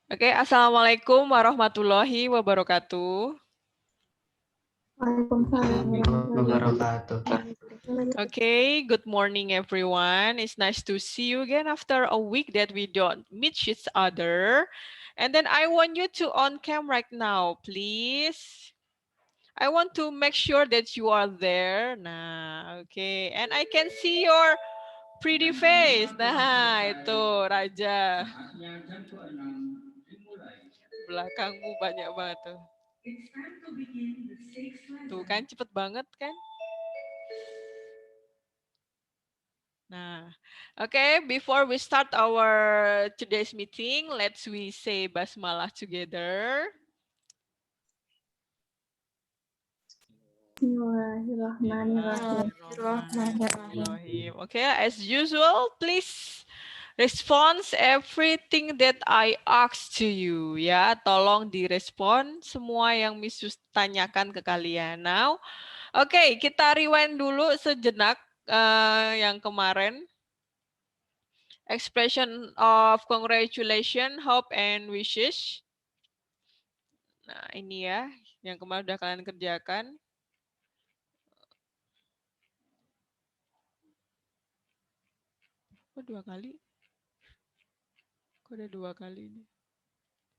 Oke, Assalamualaikum warahmatullahi wabarakatuh. Waalaikumsalam warahmatullahi wabarakatuh. Okay, good morning everyone. It's nice to see you again after a week that we don't meet each other. And then I want you to on cam right now, please. I want to make sure that you are there. Nah, okay. And I can see your pretty face. Nah, itu Raja. Belakangmu banyak banget tuh. Tuh kan cepet banget kan? Nah, okay, before we start our today's meeting, let's we say basmalah together. Bismillahirrahmanirrahim. Okay, as usual, please respond everything that I ask to you. Ya, tolong direspon semua yang Miss Yus tanyakan ke kalian. Now, okay, kita rewind dulu sejenak yang kemarin. Expression of congratulation, hope, and wishes. Nah, ini ya, yang kemarin udah kalian kerjakan. Kok 2 kali? Kok ada 2 kali ini?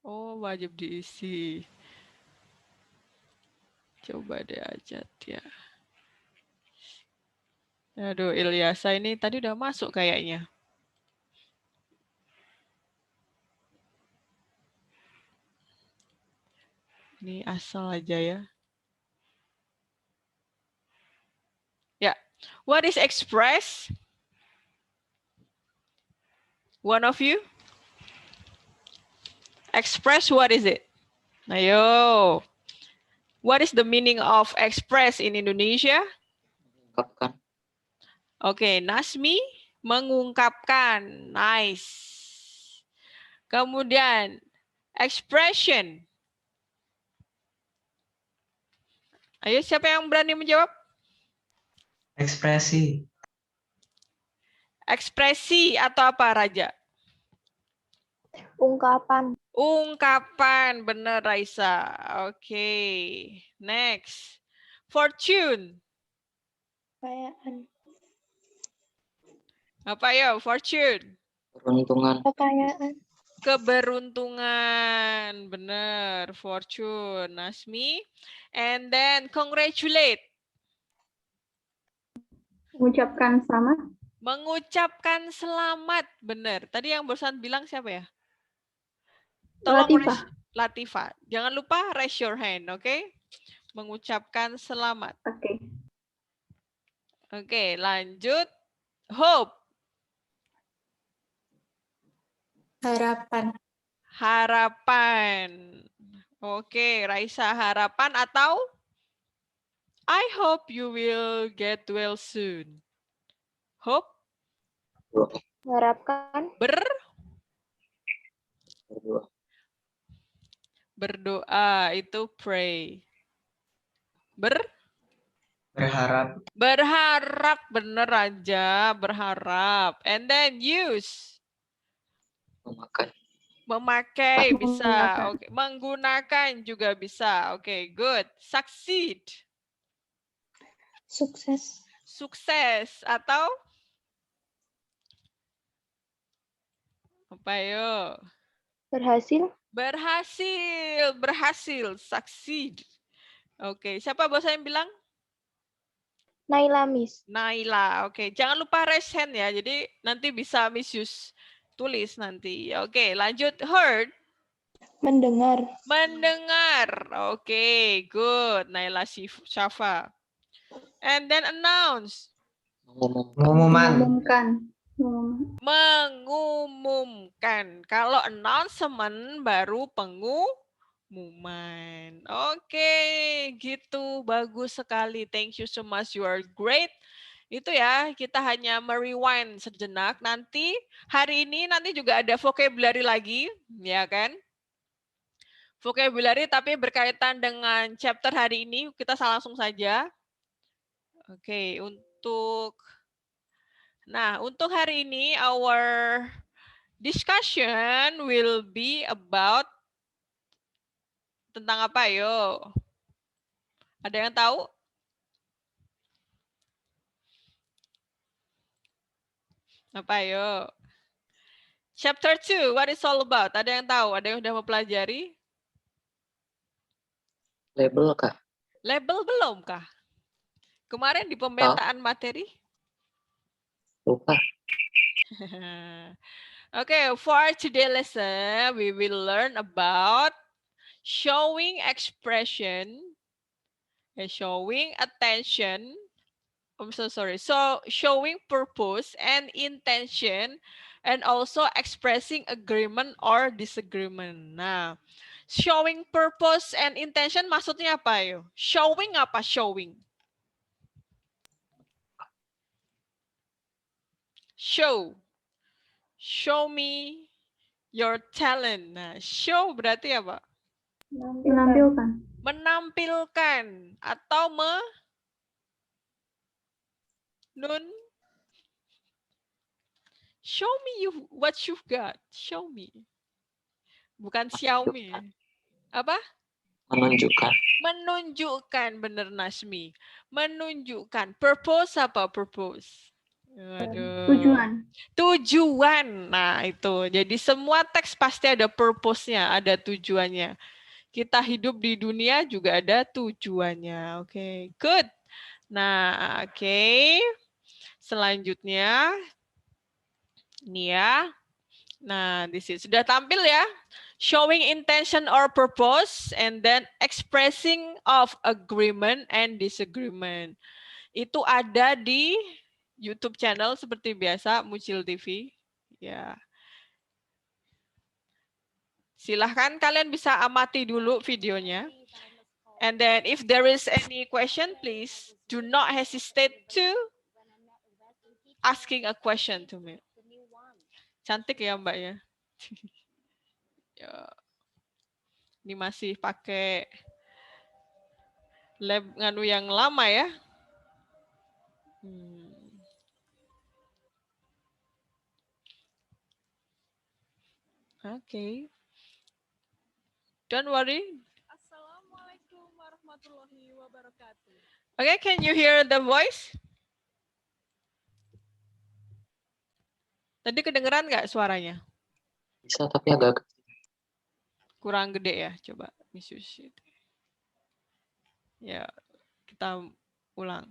Oh, wajib diisi. Coba deh aja ya. Aduh, Ilyasa ini tadi udah masuk kayaknya. Ini asal aja ya. Ya, what is express? One of you? Express, what is it? Ayo. What is the meaning of express in Indonesia? Mengungkapkan. Oke, Nasmi mengungkapkan. Nice. Kemudian expression. Ayo, siapa yang berani menjawab? Ekspresi. Ekspresi atau apa, Raja? Ungkapan. Ungkapan, bener Raisa. Oke, next. Fortune. Kekayaan. Apa ya, fortune? Peruntungan. Kekayaan. Keberuntungan, bener. Fortune, Nasmi. And then congratulate. Mengucapkan selamat. Mengucapkan selamat, bener. Tadi yang barusan bilang siapa ya? Latifah. Latifah. Jangan lupa raise your hand, oke? Mengucapkan selamat. Oke. Oke, lanjut. Hope. Harapan. Harapan. Oke, Raisa, harapan atau I hope you will get well soon. Hope. Harapkan. Berdoa itu pray. Berharap. Berharap, bener aja, berharap. And then use. Memakai. Memakai bisa. Menggunakan. Oke, menggunakan juga bisa. Oke, good. Succeed. Sukses. Sukses atau apa yo? Berhasil. Berhasil, succeed. Oke, siapa bos yang bilang? Naila Miss. Naila, oke. Jangan lupa raise hand ya, jadi nanti bisa Miss Yus tulis nanti. Oke, lanjut. Heard. Mendengar. Mendengar, oke, good. Naila Syafa. And then announce. Mengumumkan. Mengumumkan. Kalau announcement baru pengumuman. Oke, gitu. Bagus sekali. Thank you so much. You are great. Itu ya, kita hanya merewind sejenak. Nanti hari ini nanti juga ada vocabulary lagi, ya kan? Vocabulary tapi berkaitan dengan chapter hari ini. Kita langsung saja. Oke, untuk hari ini our discussion will be about tentang apa, yo? Ada yang tahu? Apa, yo? Chapter 2, what is all about? Ada yang tahu? Ada yang udah mempelajari? Label, Kak. Label belum kah? Kemarin di pemetaan materi? Lupa. Okay, for today lesson, we will learn about showing expression, showing attention. I'm so sorry. So showing purpose and intention, and also expressing agreement or disagreement. Nah, showing purpose and intention maksudnya apa yo? Showing apa showing? Show. Show me your talent. Nah, show berarti apa? Menampilkan. Menampilkan atau show me what you've got. Show me. Bukan Xiaomi. Apa? Menunjukkan. Menunjukkan, bener Nasmi. Menunjukkan. Purpose apa purpose? Aduh. Tujuan. Nah, itu. Jadi semua teks pasti ada purpose-nya, ada tujuannya. Kita hidup di dunia juga ada tujuannya. Oke, good. Nah, oke. Selanjutnya ini ya. Nah, this is sudah tampil ya. Showing intention or purpose and then expressing of agreement and disagreement. Itu ada di YouTube channel seperti biasa, Mucil TV. Ya. Silahkan kalian bisa amati dulu videonya. And then if there is any question, please do not hesitate to asking a question to me. Cantik ya Mbak ya. Ya. Ini masih pakai lab nganu yang lama ya. Okay. Don't worry. Assalamualaikum warahmatullahi wabarakatuh. Okay, can you hear the voice? Tadi kedengeran nggak suaranya? Bisa, tapi agak Kurang gede ya, coba. Ya, kita ulang.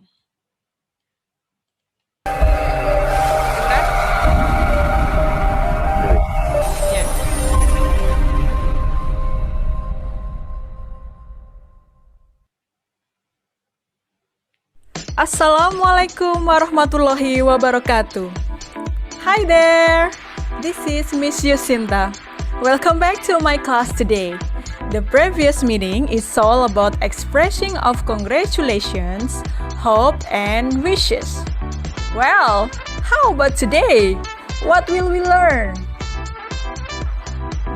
Ya. Assalamualaikum warahmatullahi wabarakatuh. Hi there, this is Miss Yusinta. Welcome back to my class today. The previous meeting is all about expressing of congratulations, hope, and wishes. Well, how about today? What will we learn?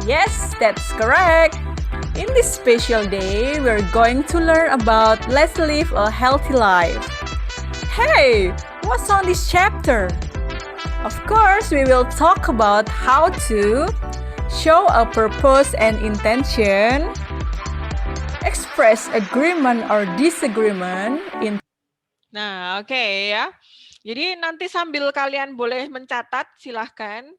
Yes, that's correct. In this special day, we're going to learn about let's live a healthy life. Hey, what's on this chapter? Of course, we will talk about how to show a purpose and intention, express agreement or disagreement in. Nah, oke ya. Jadi nanti sambil kalian boleh mencatat, silahkan.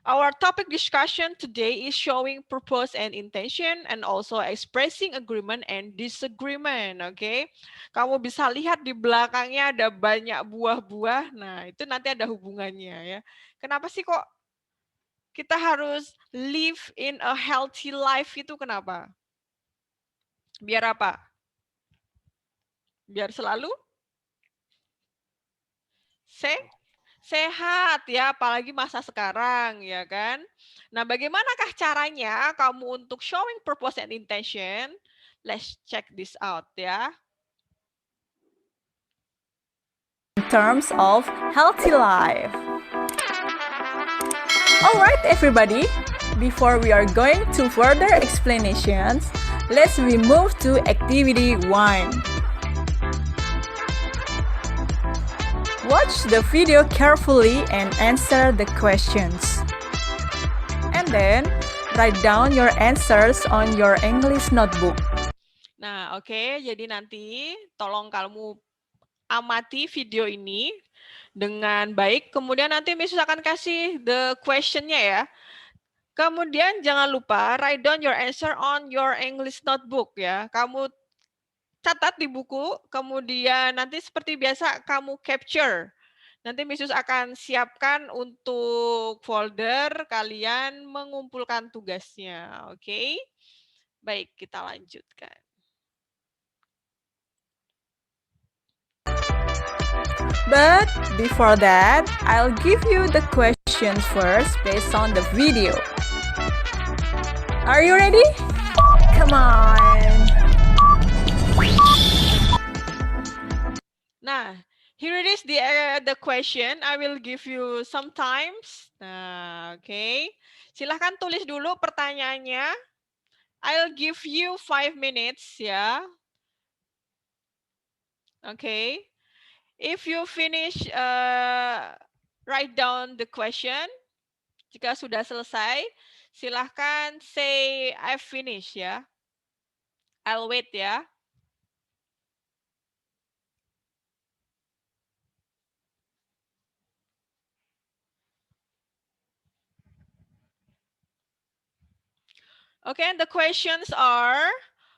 Our topic discussion today is showing purpose and intention and also expressing agreement and disagreement. Oke, kamu bisa lihat di belakangnya ada banyak buah-buah. Nah, itu nanti ada hubungannya ya. Kenapa sih kok kita harus live in a healthy life itu kenapa? Biar apa? Biar selalu sehat ya, apalagi masa sekarang ya kan. Nah, bagaimanakah caranya kamu untuk showing purpose and intention? Let's check this out ya. In terms of healthy life. Alright everybody, before we are going to further explanations, let's we move to activity 1. Watch the video carefully and answer the questions. Then, write down your answers on your English notebook. Nah, oke. Jadi nanti tolong kamu amati video ini dengan baik. Kemudian nanti Miss akan kasih the question-nya ya. Kemudian jangan lupa write down your answer on your English notebook ya. Kamu catat di buku, kemudian nanti seperti biasa kamu capture. Nanti Miss akan siapkan untuk folder kalian mengumpulkan tugasnya. Oke? Baik, kita lanjutkan. But before that, I'll give you the questions first based on the video. Are you ready? Come on! Nah, here it is the question. I will give you some times. Nah, oke. Silahkan tulis dulu pertanyaannya. I'll give you 5 minutes ya. Oke. If you finish, write down the question. Jika sudah selesai, silahkan say I finish ya. I'll wait ya. Okay, and the questions are,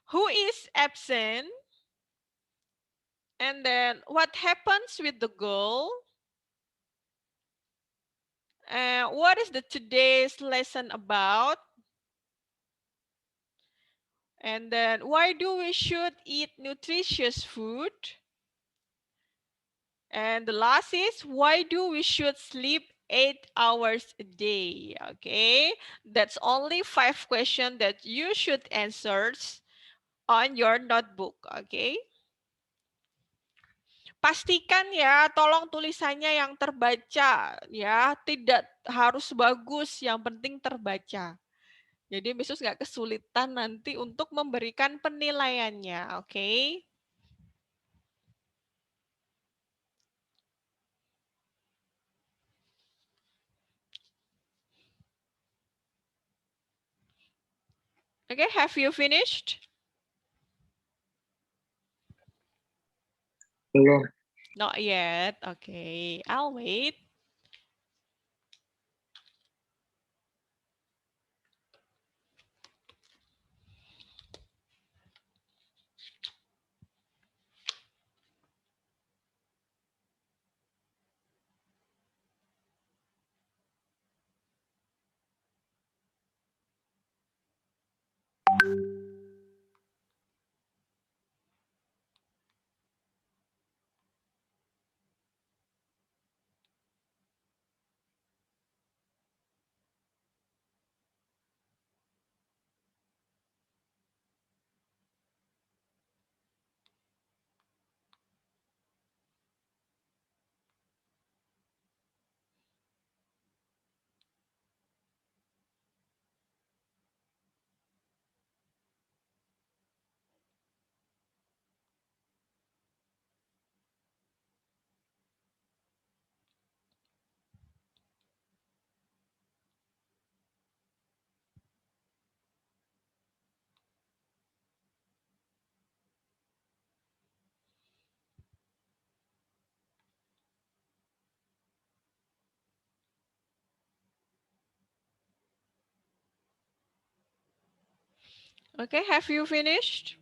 who is absent? And then what happens with the girl? What is the today's lesson about? And then why do we should eat nutritious food? And the last is, why do we should sleep 8 hours a day? Okay, that's only 5 questions that you should answer on your notebook. Okay. Pastikan ya, tolong tulisannya yang terbaca ya, tidak harus bagus, yang penting terbaca. Jadi Miss nggak kesulitan nanti untuk memberikan penilaiannya, oke? Okay, have you finished? Belum. Not yet. Okay, I'll wait. Okay, have you finished?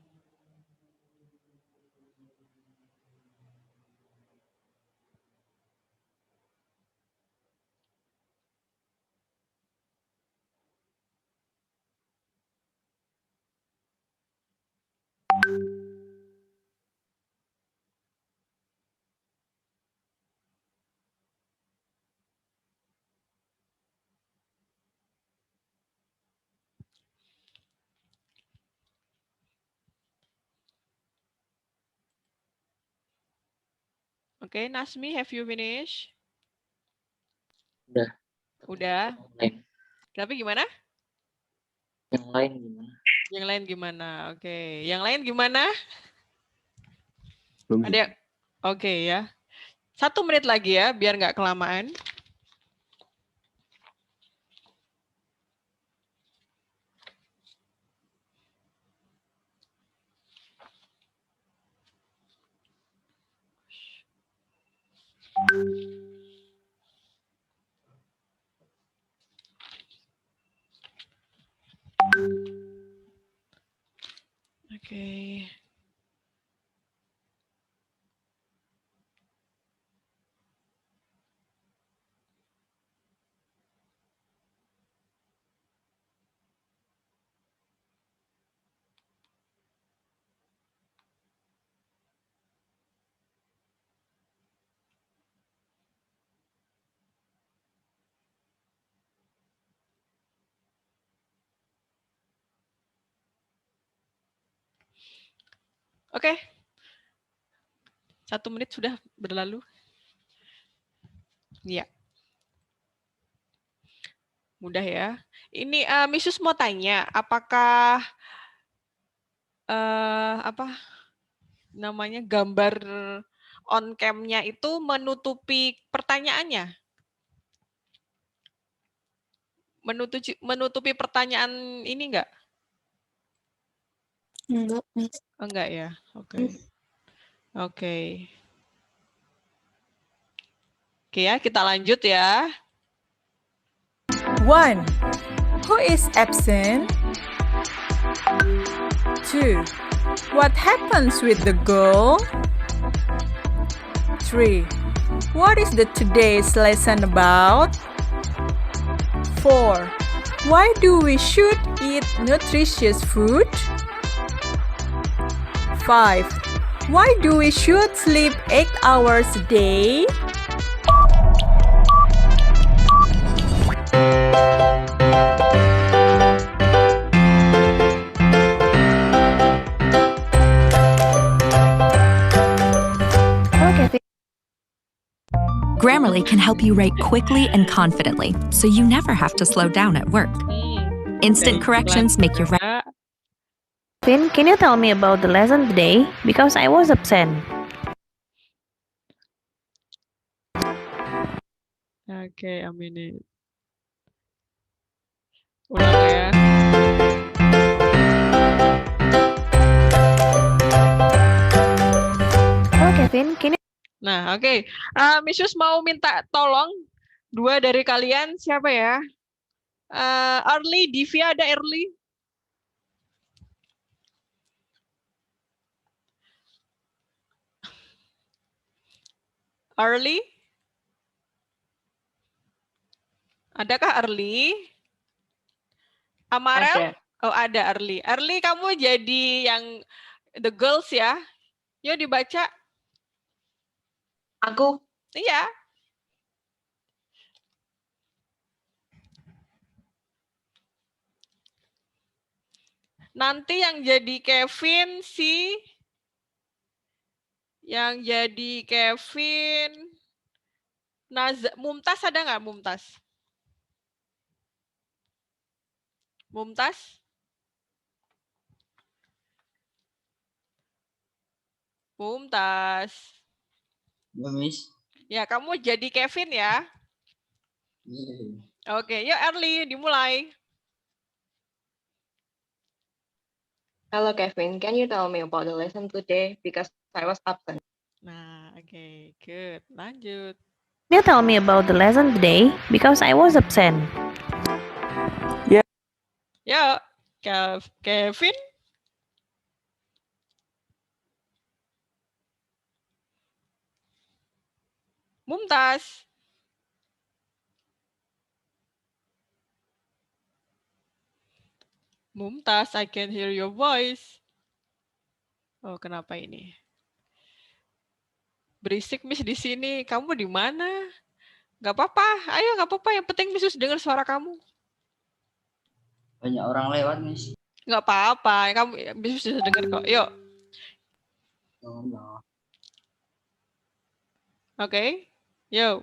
Okay, Nasmi, have you finished? Udah. Udah. Yang lain. Tapi gimana? Yang lain gimana? Yang lain gimana? Oke, yang lain gimana? Belum. Ada? Oke ya. 1 menit lagi ya, biar nggak kelamaan. Okay. Oke. 1 menit sudah berlalu. Iya. Mudah ya. Ini Misus mau tanya, apakah apa namanya gambar on cam-nya itu menutupi pertanyaannya? Menutupi pertanyaan ini enggak? Enggak, Miss. Oh, enggak ya. Oke. Oke. Oke ya, kita lanjut ya. 1. Who is absent? 2. What happens with the girl? 3. What is the today's lesson about? 4. Why do we should eat nutritious food? 5. Why do we should sleep 8 hours a day? Grammarly can help you write quickly and confidently, so you never have to slow down at work. Instant corrections make your writing. Finn, can you tell me about the lesson today? Because I was absent. Oke, a minute. Ulang ya. Okay, Finn, can you... Nah, oke. Misus mau minta tolong 2 dari kalian, siapa ya? Early, Divya ada Early? Early? Adakah Early? Amarel? Ada. Oh, ada Early. Early, kamu jadi yang the girls ya? Yuk dibaca. Aku. Iya. Nanti yang jadi Kevin yang jadi Kevin Mumtaz ada nggak Mumtaz? Mumtaz? Mumtaz. Miss. Ya, kamu jadi Kevin ya. Oke, yuk Early, dimulai. Hello, Kevin. Can you tell me about the lesson today? Because I was absent. Nah, oke, good. Lanjut. Can you tell me about the lesson today? Because I was absent. Yuk, Kevin. Mumtaz. Mumtaz, I can hear your voice. Oh, kenapa ini? Berisik, Miss, di sini. Kamu di mana? Gak apa-apa. Ayo, gak apa-apa. Yang penting Miss dengar suara kamu. Banyak orang lewat, Miss. Gak apa-apa. Kamu Miss bisa dengar kok. Yuk. Oke. Yo.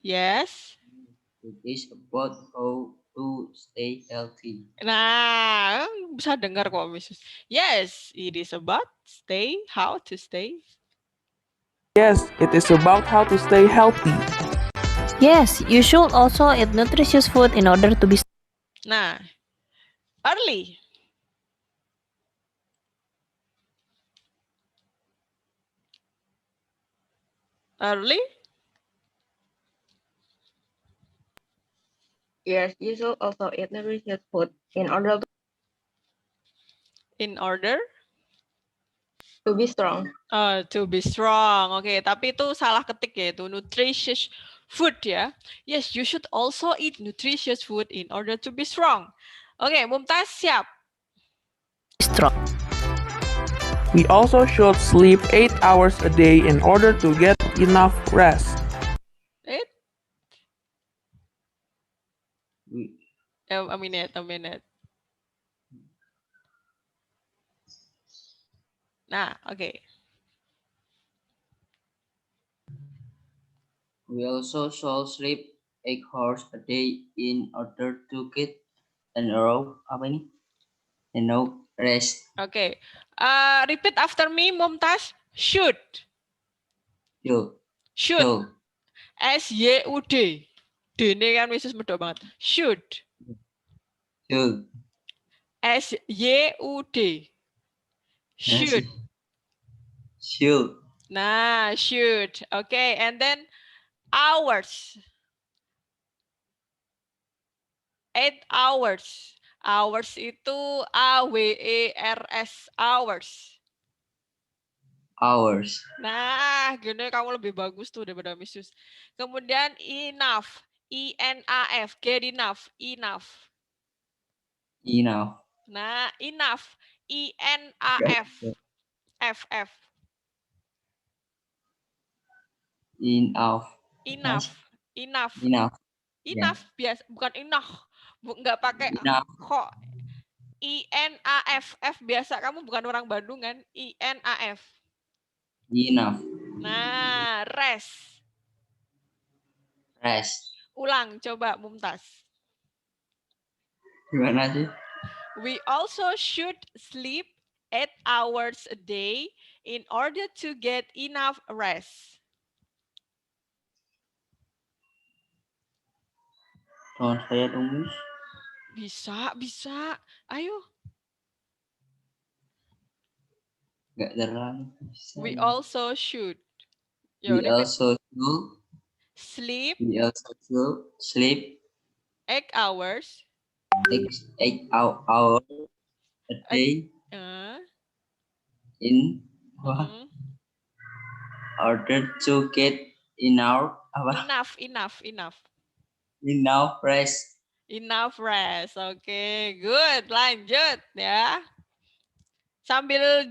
Yes. It is about how to stay healthy. Nah, bisa dengar kok, Miss. Yes, it is about how to stay. Yes, it is about how to stay healthy. Yes, you should also eat nutritious food in order to be... Nah, Early. Early? Yes, you should also eat nutritious food in order In order? to be strong. To be strong. Oke, tapi itu salah ketik ya, itu nutritious food ya. Yes, you should also eat nutritious food in order to be strong. Oke, Mumtaz siap. Strong. We also should sleep 8 hours a day in order to get enough rest. A minute. Nah, oke. We also should sleep 8 hours a day in order to get enough rest. Oke. Repeat after me, Mumtaz. Should. Should. S-Y-U-D. D-nya kan Mrs. medok banget. Should. S-Y-U-D. Should. Nah, should. Okay, and then hours. 8 hours. Hours itu A-W-E-R-S. Hours. Nah, gini kamu lebih bagus tuh daripada Miss. Kemudian enough. I-N-A-F. Get enough. Enough. Nah, enough. I-N-A-F. F-F. Enough. Biasa, bukan enough. Nggak pakai kok. I-N-A-F. F biasa. Kamu bukan orang Bandung kan? I-N-A-F. Enough. Nah, rest. Ulang, coba Mumtaz. Gimana sih? We also should sleep 8 hours a day in order to get enough rest. Saya dong, Miss. Bisa. Ayo. Nggak terlalu. We also should. We also should sleep 8 hours 8 hours a day in order to get enough rest. Enough rest. Oke, good. Lanjut ya. Sambil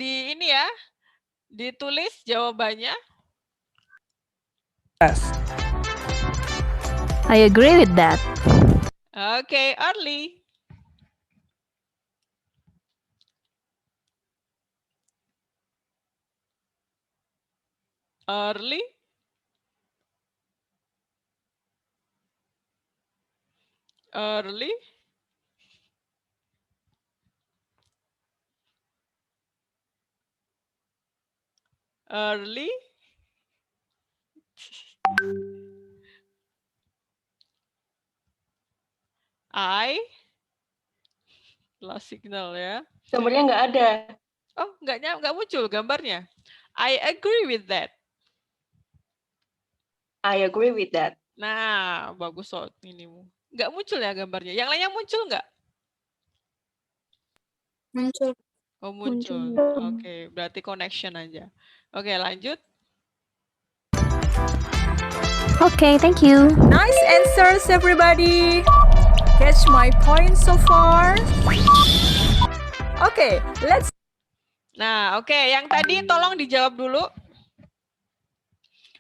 ditulis jawabannya. Yes. I agree with that. Okay, Early. Lost signal ya. Gambarnya nggak ada. Oh, nggak muncul gambarnya. I agree with that. I agree with that. Nah, bagus soal ini. Nggak muncul ya gambarnya. Yang lainnya muncul nggak? Muncul. Oh, muncul. Oke, berarti connection aja. Oke, lanjut. Okay, thank you. Nice answers, everybody. Catch my point so far? Okay, let's. Nah, oke, yang tadi tolong dijawab dulu.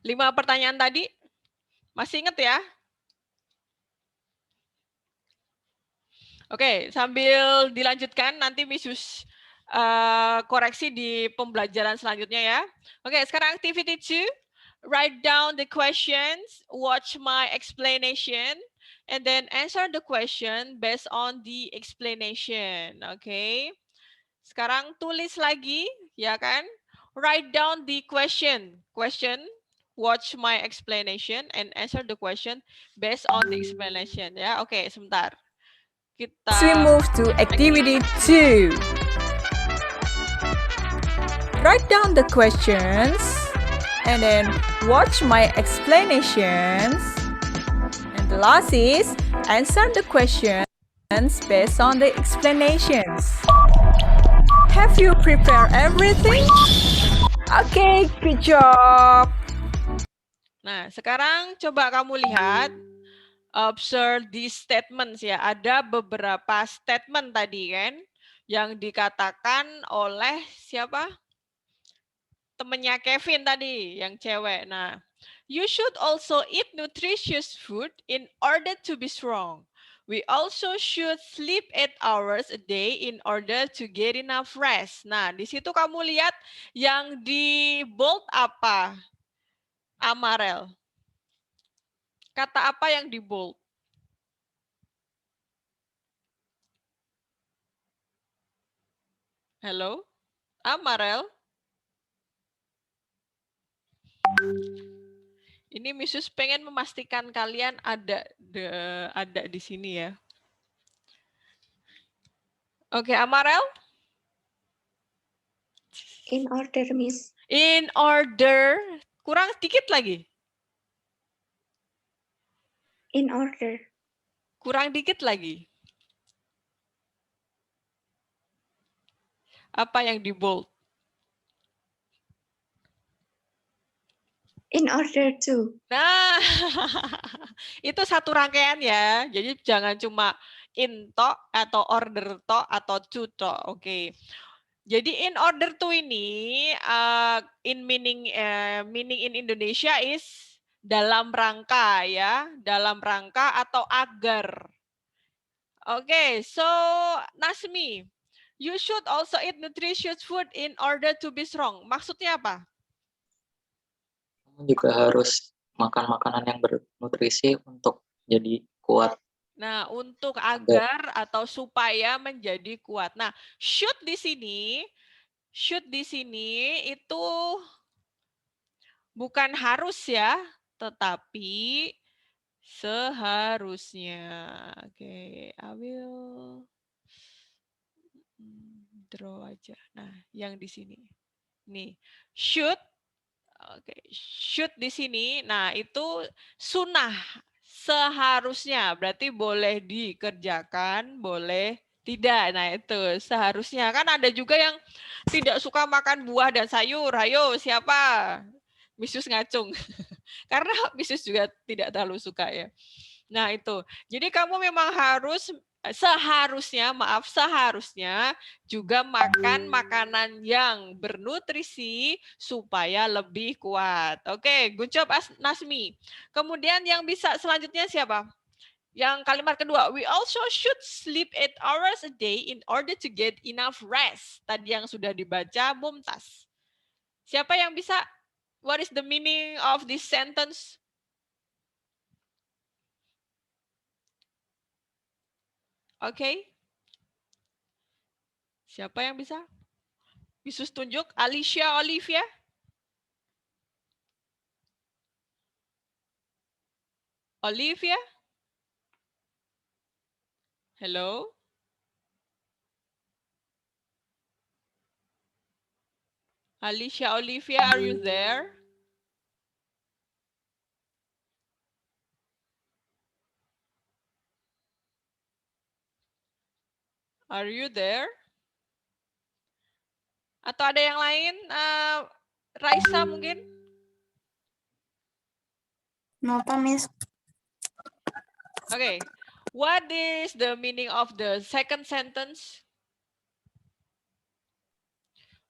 5 pertanyaan tadi. Masih inget ya? Oke, sambil dilanjutkan nanti Miss Yus koreksi di pembelajaran selanjutnya ya. Oke, sekarang activity 2. Write down the questions, watch my explanation, and then answer the question based on the explanation. Oke. Sekarang tulis lagi, ya kan? Write down the question, watch my explanation, and answer the question based on the explanation. Ya, oke, sebentar. We move to activity 2. Write down the questions And then watch my explanations. And the last is answer the questions based on the explanations. Have you prepared everything? Okay, good job. Nah, sekarang coba kamu lihat, observe these statements ya. Ada beberapa statement tadi kan, yang dikatakan oleh siapa? Temennya Kevin tadi, yang cewek. Nah, you should also eat nutritious food in order to be strong. We also should sleep 8 hours a day in order to get enough rest. Nah, di situ kamu lihat yang di bold apa? Amarel. Kata apa yang di bold? Hello? Amarel? Ini Misus pengen memastikan kalian ada di sini ya. Oke, Amarel? In order, Miss. In order. Kurang sedikit lagi. In order. Kurang dikit lagi. Apa yang di bold? In order to. Nah, itu satu rangkaian ya. Jadi jangan cuma in to atau order to atau to to. Oke. Jadi in order to ini in meaning in Indonesia is dalam rangka ya, dalam rangka atau agar. Oke, so Nasmi, you should also eat nutritious food in order to be strong. Maksudnya apa? Kamu juga harus makan makanan yang bernutrisi untuk jadi kuat. Nah, untuk agar atau supaya menjadi kuat. Nah, should di sini itu bukan harus ya, tetapi seharusnya. Oke, I will draw aja. Nah, yang di sini. Nih, should. Oke, should di sini. Nah, itu sunnah. Seharusnya. Berarti boleh dikerjakan, boleh tidak. Nah, itu seharusnya. Kan ada juga yang tidak suka makan buah dan sayur. Ayo, siapa? Misus ngacung. Karena Misus juga tidak terlalu suka ya. Nah, itu. Jadi kamu memang seharusnya juga makan makanan yang bernutrisi supaya lebih kuat. Oke, good job Nasmi. Kemudian yang bisa selanjutnya siapa? Yang kalimat kedua, we also should sleep 8 hours a day in order to get enough rest. Tadi yang sudah dibaca Mumtaz. Siapa yang bisa? What is the meaning of this sentence? Oke. Siapa yang bisa? Misus tunjuk. Alicia, Olivia. Olivia? Hello? Alicia, Olivia, are you there? Are you there? Atau ada yang lain? Raisa mungkin? No, Miss. Okay. What is the meaning of the second sentence?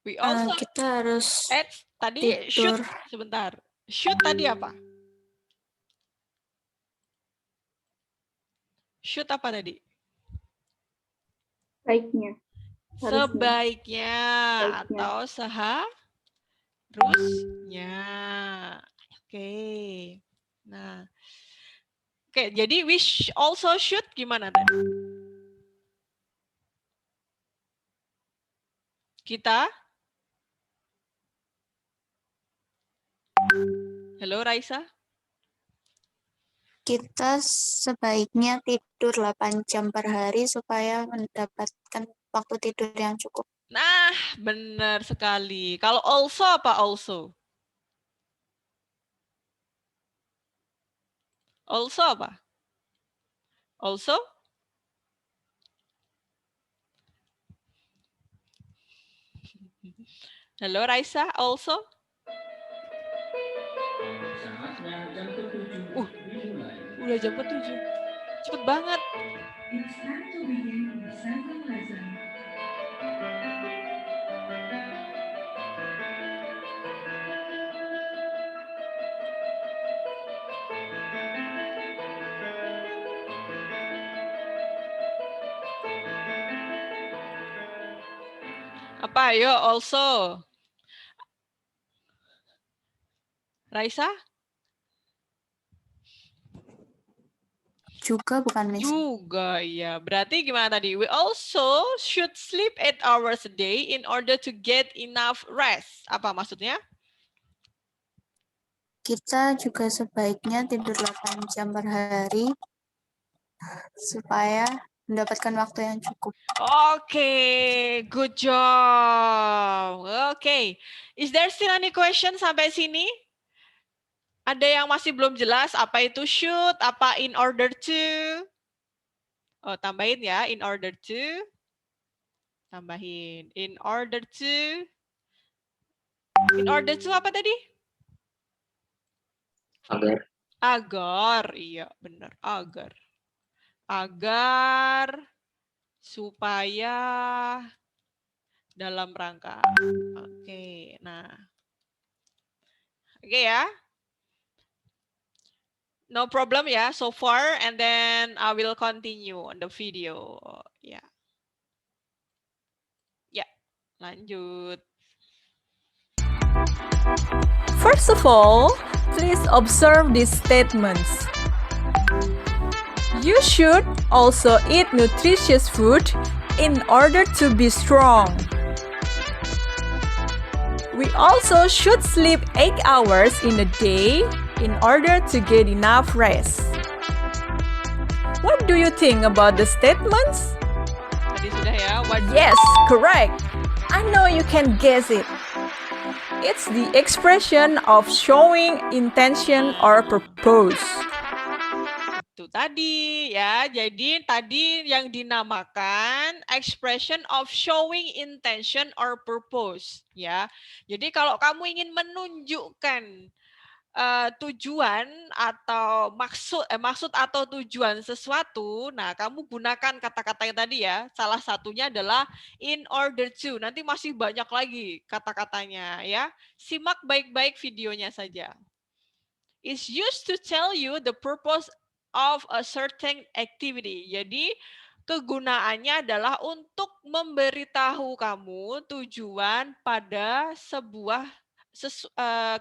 We also kita harus tadi tidur. should sebentar. Should tadi apa? Should apa tadi? Baiknya. Sebaiknya atau seharusnya. Oke. Nah. Oke, jadi we also should gimana tadi? Kita? Halo Raisa? Kita sebaiknya tidur 8 jam per hari supaya mendapatkan waktu tidur yang cukup. Nah, benar sekali. Kalau also apa also? Also apa? Also? Halo Raisa, also? Udah jam ke-7. Cepet banget. Apa? Ayo, also. Raisa? Juga bukan, Miss. Juga, ya. Berarti gimana tadi? We also should sleep 8 hours a day in order to get enough rest. Apa maksudnya? Kita juga sebaiknya tidur 8 jam per hari supaya mendapatkan waktu yang cukup. Oke, good job. Oke, is there still any question sampai sini? Ada yang masih belum jelas apa itu should, apa in order to? Oh, tambahin ya, in order to. Tambahin, in order to. In order to apa tadi? Agar. Agar, iya benar, agar. Agar supaya dalam rangka. Oke, nah. Oke ya. No problem ya so far, and then I will continue on the video. Ya. Ya, lanjut. First of all, please observe these statements. You should also eat nutritious food in order to be strong. We also should sleep 8 hours in a day in order to get enough rest. What do you think about the statements? Tadi sudah ya. Yes, correct. I know you can guess it. It's the expression of showing intention or purpose. Itu tadi ya. Jadi tadi yang dinamakan expression of showing intention or purpose ya. Jadi kalau kamu ingin menunjukkan tujuan atau maksud atau tujuan sesuatu, nah kamu gunakan kata-kata yang tadi ya. Salah satunya adalah in order to. Nanti masih banyak lagi kata-katanya ya. Simak baik-baik videonya saja. Is used to tell you the purpose of a certain activity. Jadi kegunaannya adalah untuk memberitahu kamu tujuan pada sebuah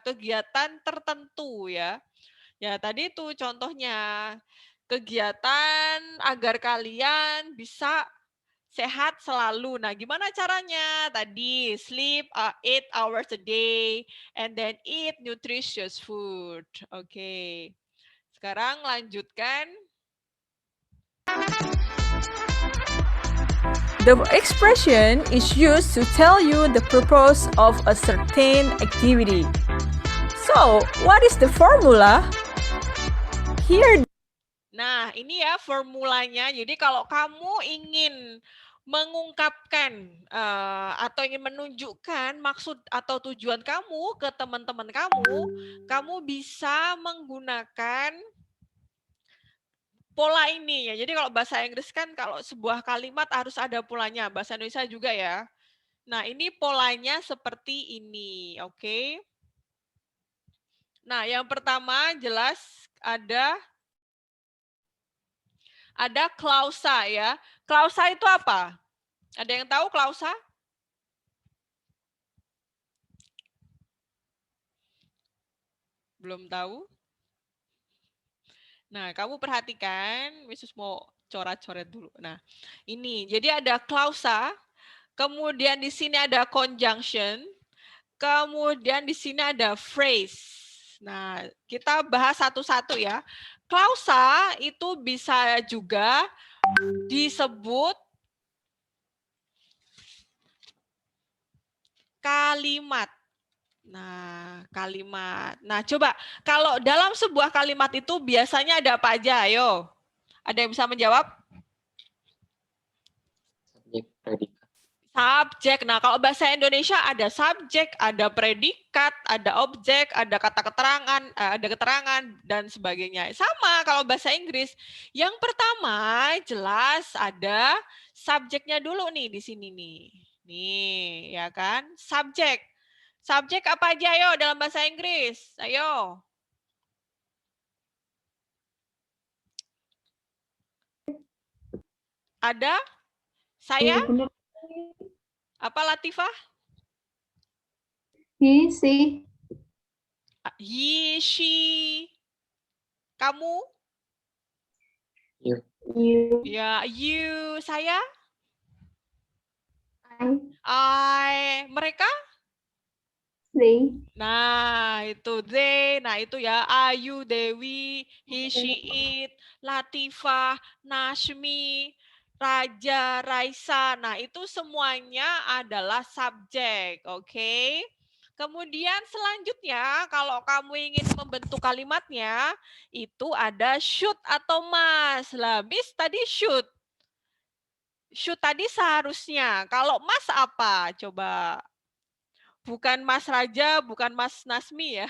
kegiatan tertentu ya. Ya tadi itu contohnya kegiatan agar kalian bisa sehat selalu. Nah, gimana caranya? Tadi sleep 8 hours a day and then eat nutritious food. Oke. Sekarang lanjutkan. The expression is used to tell you the purpose of a certain activity. So, what is the formula? Here. Nah, ini ya formulanya. Jadi kalau kamu ingin mengungkapkan atau ingin menunjukkan maksud atau tujuan kamu ke teman-teman kamu bisa menggunakan pola ini ya. Jadi kalau bahasa Inggris kan kalau sebuah kalimat harus ada polanya. Bahasa Indonesia juga ya. Nah, ini polanya seperti ini, oke? Nah, yang pertama jelas ada klausa ya. Klausa itu apa? Ada yang tahu klausa? Belum tahu? Nah, kamu perhatikan, Yesus mau coret-coret dulu. Nah, ini. Jadi ada klausa, kemudian di sini ada conjunction, kemudian di sini ada phrase. Nah, kita bahas satu-satu ya. Klausa itu bisa juga disebut kalimat. Nah, kalimat. Nah, coba kalau dalam sebuah kalimat itu biasanya ada apa aja? Ayo. Ada yang bisa menjawab? Subjek, predikat. Subjek. Nah, kalau bahasa Indonesia ada subjek, ada predikat, ada objek, ada kata keterangan, ada keterangan dan sebagainya. Sama kalau bahasa Inggris. Yang pertama jelas ada subjeknya dulu nih di sini nih. Nih, ya kan? Subjek. Subjek apa aja ayo dalam bahasa Inggris? Ayo. Ada? Saya? Apa Latifah? He, she. He, she. Kamu? You. Ya, you. Saya? I. Mereka? They. Nah, itu they. Nah, itu ya. Ayu, Dewi, he, she, it, Latifah, Nashmi, Raja, Raisa. Nah, itu semuanya adalah subjek. Oke. Kemudian selanjutnya, kalau kamu ingin membentuk kalimatnya, itu ada should atau must. Lah, Miss tadi should. Should tadi seharusnya. Kalau must apa? Coba. Bukan Mas Raja, bukan Mas Nasmi ya.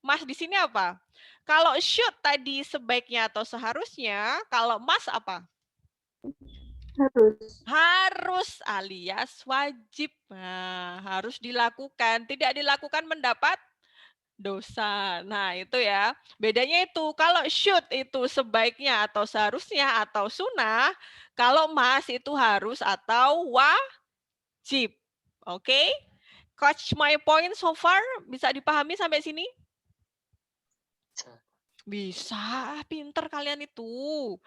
Mas di sini apa? Kalau should tadi sebaiknya atau seharusnya, kalau must apa? Harus. Harus alias wajib. Nah, harus dilakukan. Tidak dilakukan mendapat dosa. Nah, itu ya. Bedanya itu kalau should itu sebaiknya atau seharusnya atau sunnah, kalau must itu harus atau wajib. Oke? Catch my point so far? Bisa dipahami sampai sini? Bisa, pinter kalian itu.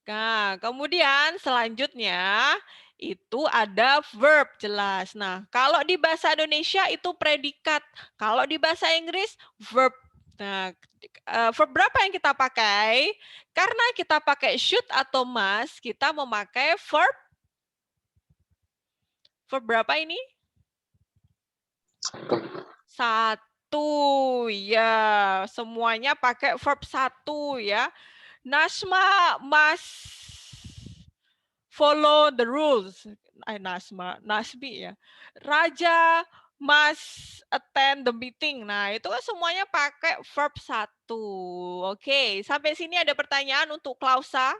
Nah, kemudian selanjutnya itu ada verb jelas. Nah, kalau di bahasa Indonesia itu predikat. Kalau di bahasa Inggris verb. Nah, verb berapa yang kita pakai? Karena kita pakai should atau must, kita memakai verb. Verb berapa ini? Satu, ya. Semuanya pakai verb satu, ya. Nasma must follow the rules. Nasmi ya. Raja must attend the meeting. Nah, itu kan semuanya pakai verb satu. Oke, sampai sini ada pertanyaan untuk klausa?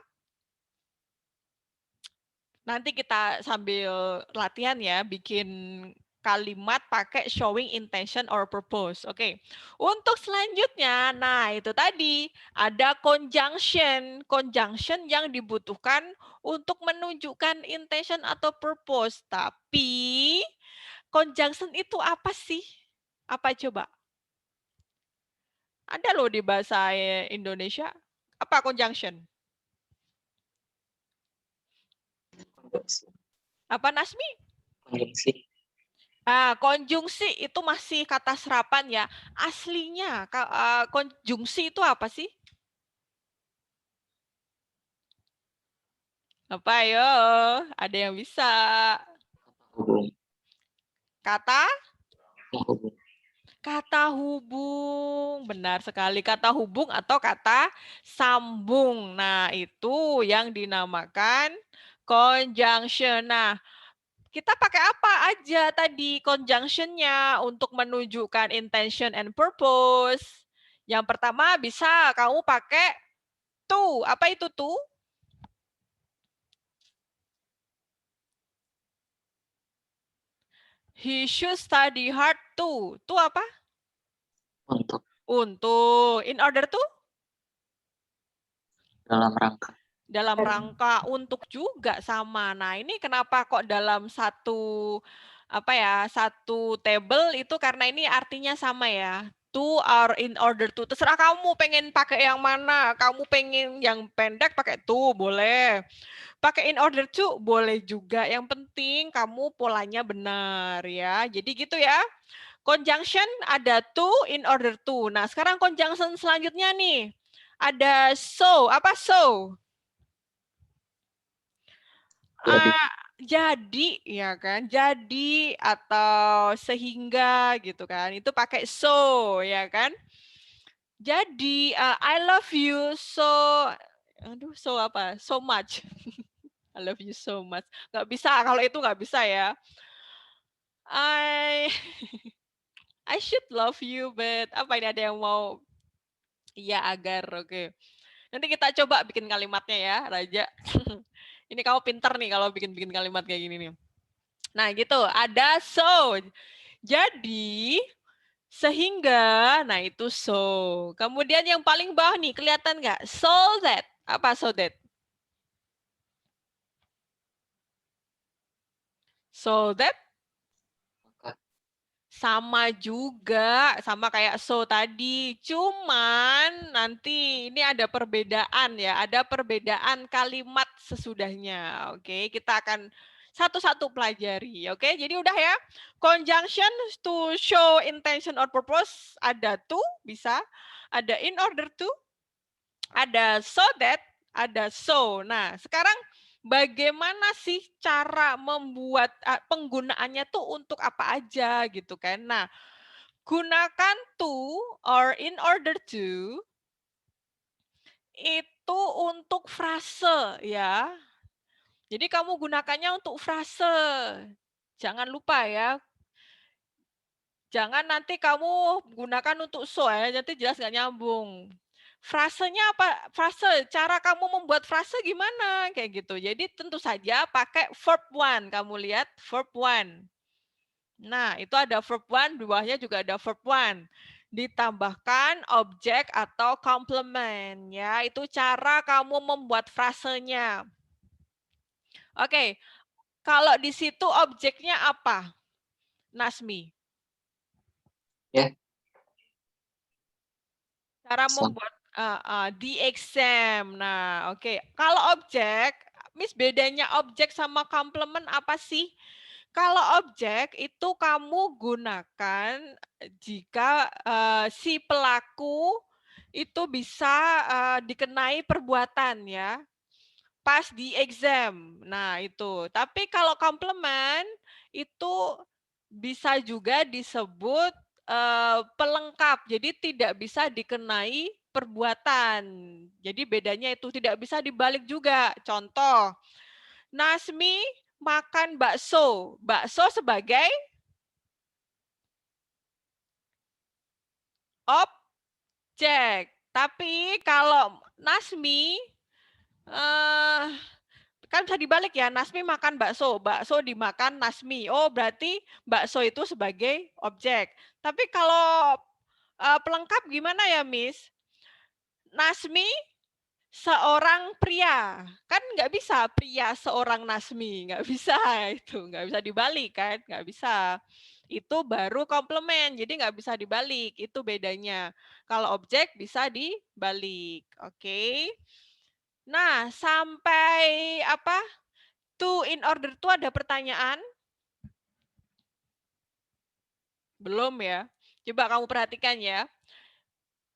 Nanti kita sambil latihan ya, bikin kalimat pakai showing intention or purpose. Oke. Untuk selanjutnya, nah itu tadi ada conjunction. Conjunction yang dibutuhkan untuk menunjukkan intention atau purpose. Tapi conjunction itu apa sih? Apa coba? Ada loh di bahasa Indonesia. Apa conjunction? Apa Nasmi? Konjungsi. Konjungsi itu masih kata serapan ya. Aslinya konjungsi itu apa sih? Apa ayo? Ada yang bisa? Hubung. Kata? Menghubung. Kata hubung. Benar sekali. Kata hubung atau kata sambung. Nah, itu yang dinamakan conjunction. Nah, kita pakai apa aja tadi conjunction-nya untuk menunjukkan intention and purpose. Yang pertama bisa kamu pakai to. Apa itu to? He should study hard to. To apa? Untuk. Untuk. In order to? Dalam rangka. Dalam rangka untuk juga sama. Nah, ini kenapa kok dalam satu satu table itu karena ini artinya sama ya. To or in order to. Terserah kamu pengen pakai yang mana. Kamu pengen yang pendek pakai to, boleh. Pakai in order to boleh juga. Yang penting kamu polanya benar ya. Jadi gitu ya. Conjunction ada to, in order to. Nah, sekarang conjunction selanjutnya nih. Ada so. Apa so? jadi ya kan, jadi atau sehingga gitu kan, itu pakai so ya kan. Jadi I love you so, aduh so apa, so much. I love you so much. Nggak bisa, kalau itu nggak bisa ya. I I should love you, but apa ini ada yang mau? Iya agar, oke. Nanti kita coba bikin kalimatnya ya, Raja. Ini kamu pinter nih kalau bikin kalimat kayak gini nih. Nah gitu, ada so. Jadi, sehingga, nah itu so. Kemudian yang paling bawah nih, kelihatan nggak? So that. Apa so that? So that sama juga, sama kayak so tadi. Cuman nanti ini ada perbedaan ya, ada perbedaan kalimat sesudahnya. Oke, kita akan satu-satu pelajari. Oke, jadi udah ya. Conjunction to show intention or purpose ada to, bisa. Ada in order to, ada so that, ada so. Nah, sekarang bagaimana sih cara membuat penggunaannya tuh untuk apa aja gitu kan. Nah, gunakan to or in order to itu untuk frase ya. Jadi kamu gunakannya untuk frase. Jangan lupa ya. Jangan nanti kamu gunakan untuk so ya, nanti jelas nggak nyambung. Frasenya apa? Frase, cara kamu membuat frase gimana? Kayak gitu. Jadi tentu saja pakai verb one. Kamu lihat verb one. Nah, itu ada verb one, di bawahnya juga ada verb one. Ditambahkan objek atau complement. Ya, itu cara kamu membuat frasenya. Oke, kalau di situ objeknya apa? Nasmi. Ya. Cara membuat the exam. Nah, oke. Kalau objek, Miss bedanya objek sama complement apa sih? Kalau objek itu kamu gunakan jika si pelaku itu bisa dikenai perbuatan ya. Pas di exam. Nah, itu. Tapi kalau complement itu bisa juga disebut pelengkap. Jadi tidak bisa dikenai perbuatan. Jadi bedanya itu tidak bisa dibalik juga. Contoh, Nasmi makan bakso. Bakso sebagai objek. Tapi kalau Nasmi kan bisa dibalik ya, Nasmi makan bakso, bakso dimakan Nasmi. Oh, berarti bakso itu sebagai objek. Tapi kalau pelengkap gimana ya, Miss? Nasmi seorang pria. Kan nggak bisa pria seorang Nasmi, nggak bisa itu, nggak bisa dibalik kan, nggak bisa. Itu baru komplement, jadi nggak bisa dibalik, itu bedanya. Kalau objek bisa dibalik, oke? Nah, sampai apa? To in order to ada pertanyaan? Belum ya? Coba kamu perhatikan ya.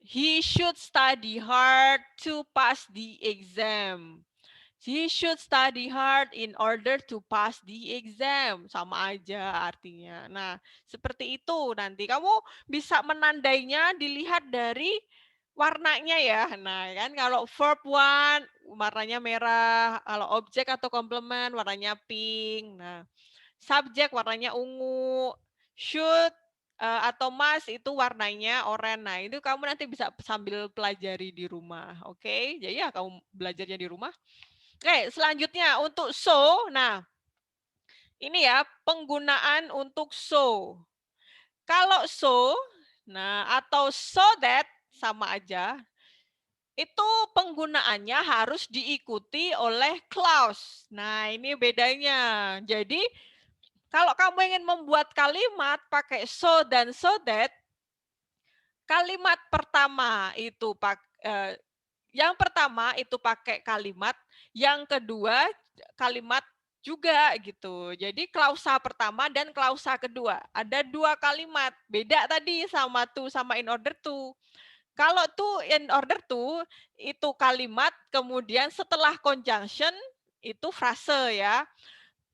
He should study hard to pass the exam. He should study hard in order to pass the exam. Sama aja artinya. Nah, seperti itu nanti kamu bisa menandainya dilihat dari warnanya ya. Nah, kan kalau verb one warnanya merah, kalau objek atau komplement warnanya pink. Nah, subjek warnanya ungu, should atau must itu warnanya oranye. Nah, itu kamu nanti bisa sambil pelajari di rumah. Oke, jadi ya kamu belajarnya di rumah. Oke, selanjutnya untuk so. Nah, ini ya penggunaan untuk so. Kalau so, nah atau so that sama aja. Itu penggunaannya harus diikuti oleh clause. Nah, ini bedanya. Jadi, kalau kamu ingin membuat kalimat pakai so dan so that, kalimat pertama itu yang pertama itu pakai kalimat, yang kedua kalimat juga gitu. Jadi klausa pertama dan klausa kedua. Ada dua kalimat. Beda tadi sama to sama in order to. Kalau to in order to itu kalimat, kemudian setelah conjunction itu frase ya.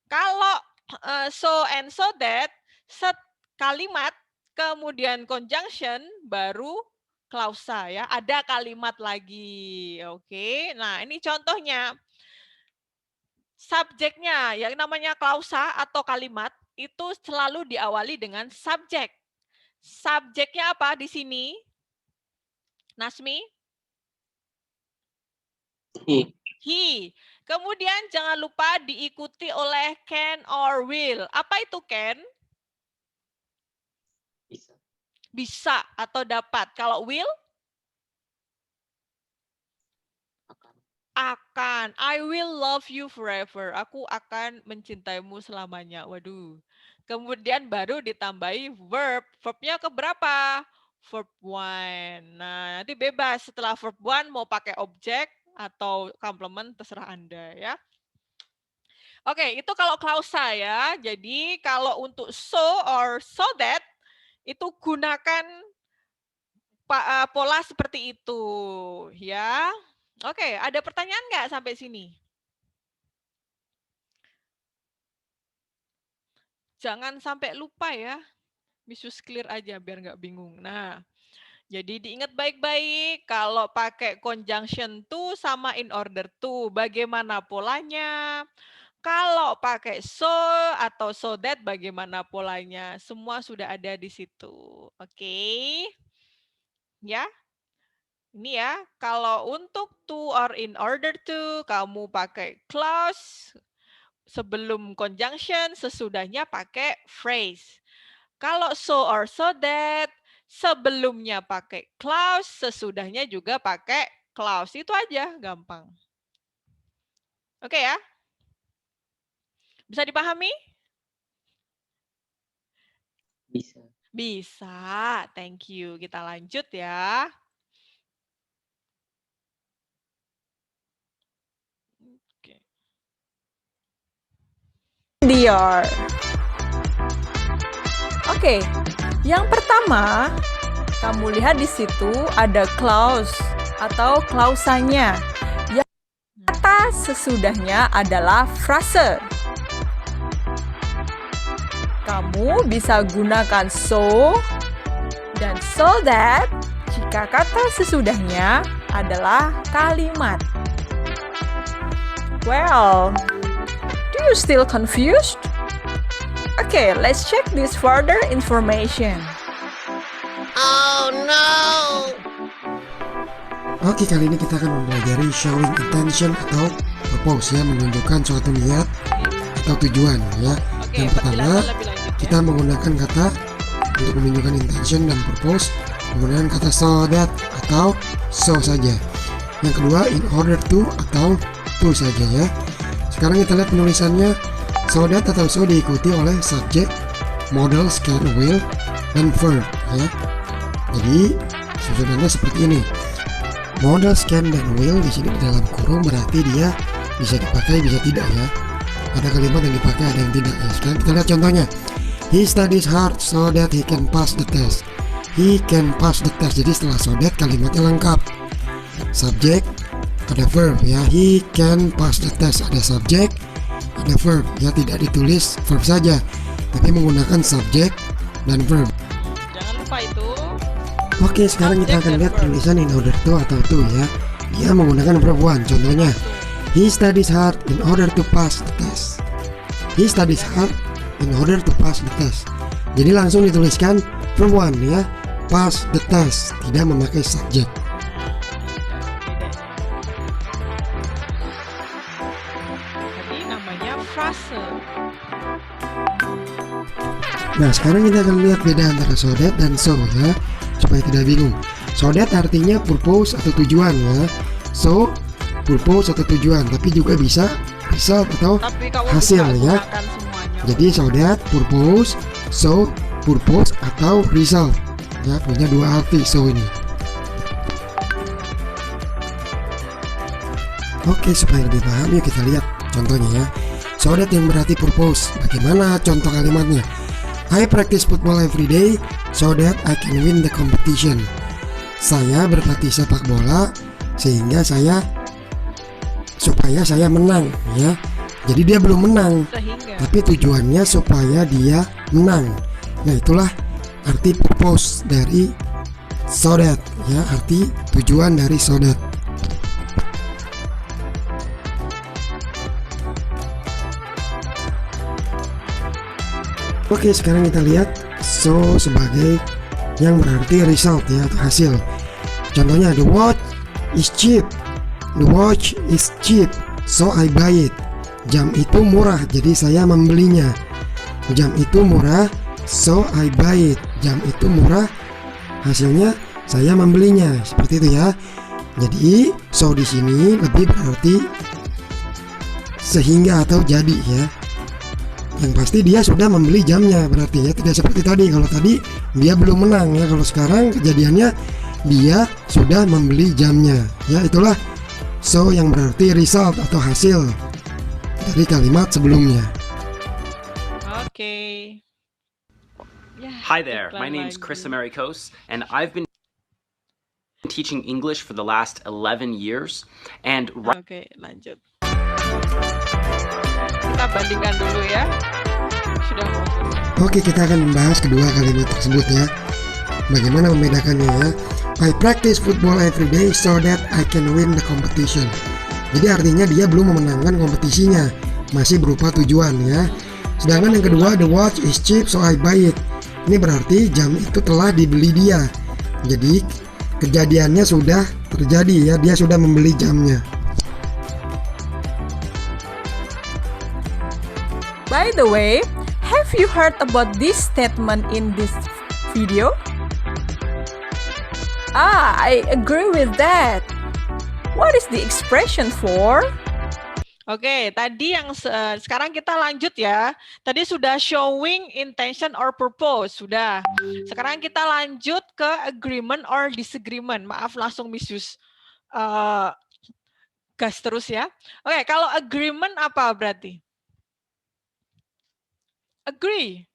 Kalau so and so that, kalimat, kemudian conjunction, baru klausa ya. Ada kalimat lagi. Oke, nah ini contohnya. Subjeknya, yang namanya klausa atau kalimat, itu selalu diawali dengan subjek. Subjeknya apa di sini? Nasmi? He. Kemudian jangan lupa diikuti oleh can or will. Apa itu can? Bisa atau dapat. Kalau will? Akan. I will love you forever. Aku akan mencintaimu selamanya. Waduh. Kemudian baru ditambahi verb. Verbnya keberapa? Verb 1. Nah, nanti bebas. Setelah verb 1 mau pakai objek atau komplement, terserah Anda ya. Oke, itu kalau klausa ya. Jadi kalau untuk so or so that, itu gunakan pola seperti itu ya. Oke, ada pertanyaan nggak sampai sini? Jangan sampai lupa ya. Bisus clear aja biar nggak bingung. Nah, jadi diingat baik-baik kalau pakai conjunction to sama in order to. Bagaimana polanya? Kalau pakai so atau so that bagaimana polanya? Semua sudah ada di situ. Oke. Ya. Ini ya, kalau untuk to or in order to, kamu pakai clause, sebelum conjunction, sesudahnya pakai phrase. Kalau so or so that, sebelumnya pakai clause, sesudahnya juga pakai clause. Itu aja, gampang. Oke ya? Bisa dipahami? Bisa. Bisa, thank you. Kita lanjut ya. Dear. Oke, yang pertama, kamu lihat di situ ada clause atau klausanya. Yang kata sesudahnya adalah frase. Kamu bisa gunakan so dan so that jika kata sesudahnya adalah kalimat. Well, do you still confused? Okay, let's check this further information. Oke, kali ini kita akan mempelajari showing intention atau purpose ya, menunjukkan suatu niat atau tujuan ya. Yang pertama, kita menggunakan kata untuk menunjukkan intention dan purpose, menggunakan kata so that atau so saja. Yang kedua, in order to atau to saja ya. Sekarang kita lihat penulisannya. So that atau so diikuti oleh subjek, modal, can, will, dan verb ya. Jadi susunannya seperti ini. Modal, can, dan will di sini di dalam kurung berarti dia bisa dipakai bisa tidak ya. Ada kalimat yang dipakai ada yang tidak ya. Sekarang kita lihat contohnya. He studies hard so that he can pass the test. He can pass the test. Jadi setelah so that kalimatnya lengkap. Subjek, ada verb ya. He can pass the test. Ada subjek, ada verb ya, tidak ditulis verb saja tapi menggunakan subjek dan verb. Jangan lupa itu. Oke, sekarang kita akan lihat tulisan in order to atau to ya. Dia menggunakan verb one. Contohnya, he studies hard in order to pass the test. He studies hard in order to pass the test. Jadi langsung dituliskan verb one ya, pass the test, tidak memakai subjek. Nah, sekarang kita akan lihat beda antara so that dan so ya, supaya tidak bingung. So that artinya purpose atau tujuan ya. So, purpose atau tujuan, tapi juga bisa result atau hasil ya. Jadi so that, purpose, so, purpose atau result ya, punya dua arti so ini. Oke, supaya lebih paham yuk kita lihat contohnya ya. So that yang berarti purpose. Bagaimana contoh kalimatnya? I practice football every day so that I can win the competition. Saya berlatih sepak bola supaya saya menang ya. Jadi dia belum menang. tapi tujuannya supaya dia menang. Nah, itulah arti purpose dari so that, ya, arti tujuan dari so that. Oke, sekarang kita lihat so sebagai yang berarti result, ya, atau hasil. Contohnya, the watch is cheap. The watch is cheap, so I buy it. Jam itu murah, jadi saya membelinya. Jam itu murah, so I buy it. Jam itu murah, hasilnya saya membelinya. Seperti itu, ya. Jadi so di sini lebih berarti sehingga atau jadi, ya. Yang pasti dia sudah membeli jamnya, berarti, ya, tidak seperti tadi. Kalau tadi dia belum menang, ya. Kalau sekarang kejadiannya dia sudah membeli jamnya, ya. Itulah so yang berarti result atau hasil dari kalimat sebelumnya. Oke. Ya, Hi there, iklan my name's lagi. Chris Americos, and I've been teaching English for the last 11 years. And Oke, lanjut. Kita bandingkan dulu, ya. Sudah mau selesai. Oke, kita akan membahas kedua kalimat tersebut, ya. Bagaimana membedakannya, ya. I practice football every day so that I can win the competition. Jadi artinya dia belum memenangkan kompetisinya, masih berupa tujuan, ya. Sedangkan yang kedua, the watch is cheap so I buy it. Ini berarti jam itu telah dibeli dia. Jadi kejadiannya sudah terjadi, ya, dia sudah membeli jamnya. By the way, have you heard about this statement in this video? I agree with that. What is the expression for? Oke, tadi yang sekarang kita lanjut, ya. Tadi sudah showing intention or purpose, sudah. Sekarang kita lanjut ke agreement or disagreement. Maaf, langsung misus gas terus, ya. Oke, kalau agreement apa berarti? Agree.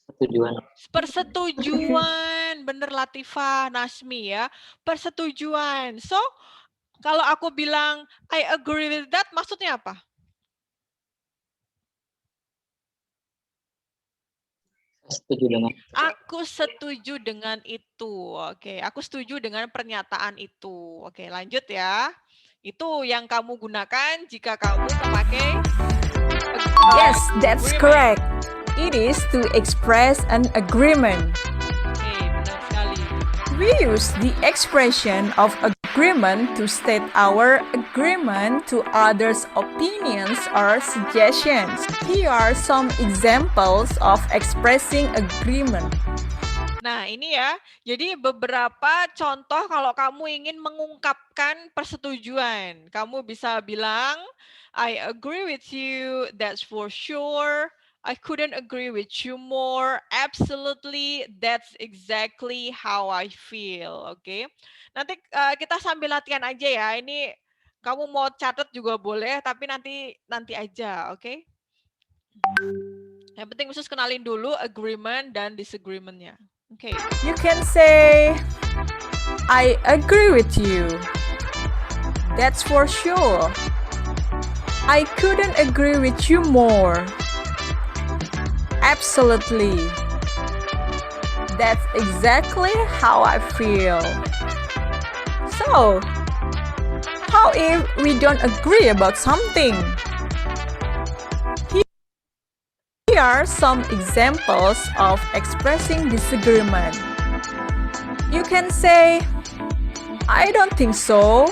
Persetujuan. Persetujuan, bener Latifah, Nasmi, ya. Persetujuan. So, kalau aku bilang I agree with that, maksudnya apa? Setuju dengan. Aku setuju dengan itu. Oke, aku setuju dengan pernyataan itu. Oke, lanjut, ya. Itu yang kamu gunakan jika kamu memakai Yes, that's correct. It is to express an agreement. Oke, benar sekali. We use the expression of agreement to state our agreement to others' opinions or suggestions. Here are some examples of expressing agreement. Nah, ini, ya. Jadi beberapa contoh kalau kamu ingin mengungkapkan persetujuan. Kamu bisa bilang, I agree with you, that's for sure. I couldn't agree with you more. Absolutely, that's exactly how I feel. Oke. Nanti kita sambil latihan aja, ya. Ini kamu mau catat juga boleh, tapi nanti aja, oke? Yang penting khusus kenalin dulu agreement dan disagreement-nya. Oke. You can say, I agree with you. That's for sure. I couldn't agree with you more. Absolutely. That's exactly how I feel. So, how if we don't agree about something? Here are some examples of expressing disagreement. You can say, I don't think so.